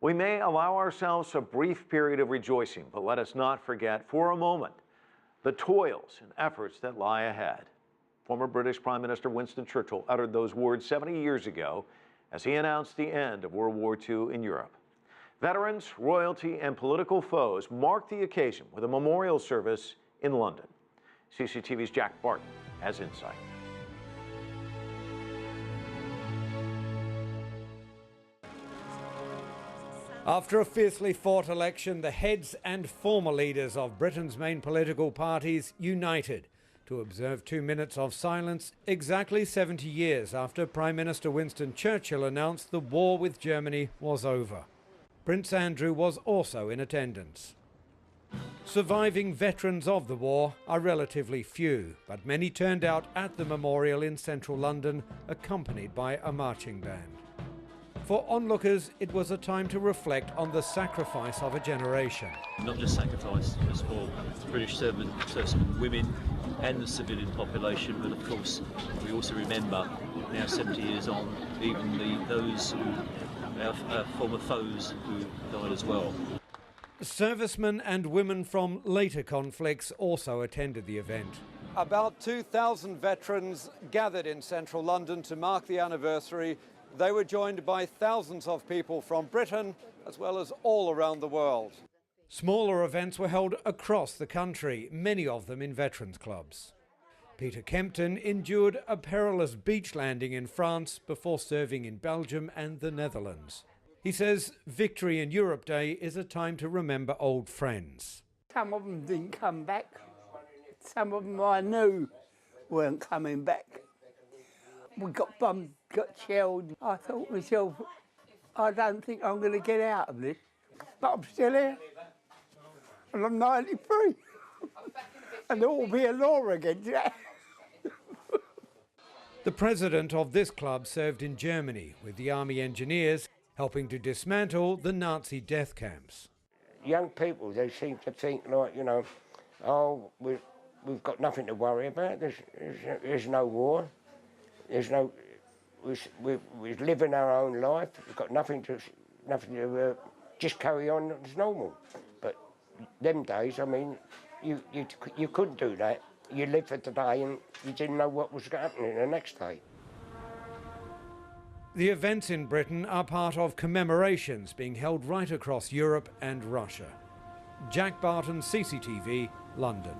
We may allow ourselves a brief period of rejoicing, but let us not forget for a moment the toils and efforts that lie ahead. Former British Prime Minister Winston Churchill uttered those words 70 years ago as he announced the end of World War II in Europe. Veterans, royalty, and political foes marked the occasion with a memorial service in London. CCTV's Jack Barton has insight. After a fiercely fought election, the heads and former leaders of Britain's main political parties united to observe 2 minutes of silence exactly 70 years after Prime Minister Winston Churchill announced the war with Germany was over. Prince Andrew was also in attendance. Surviving veterans of the war are relatively few, but many turned out at the memorial in central London, accompanied by a marching band. For onlookers, it was a time to reflect on the sacrifice of a generation. Not just sacrifice as for British servicemen, women and the civilian population, but of course we also remember, now 70 years on, even those our former foes who died as well. Servicemen and women from later conflicts also attended the event. About 2,000 veterans gathered in central London to mark the anniversary. They were joined by thousands of people from Britain as well as all around the world. Smaller events were held across the country, many of them in veterans clubs. Peter Kempton endured a perilous beach landing in France before serving in Belgium and the Netherlands. He says Victory in Europe Day is a time to remember old friends. Some of them didn't come back. Some of them I knew weren't coming back. We got bombed, got shelled. I thought to myself, I don't think I'm going to get out of this. But I'm still here. And I'm 93. And there will be a law against that. The president of this club served in Germany with the Army Engineers, helping to dismantle the Nazi death camps. Young people, they seem to think like, you know, oh, we've got nothing to worry about. There's no war. There's no, we're living our own life. We've got nothing to just carry on as normal. But them days, I mean, you couldn't do that. You lived for today and you didn't know what was happening the next day. The events in Britain are part of commemorations being held right across Europe and Russia. Jack Barton, CCTV, London.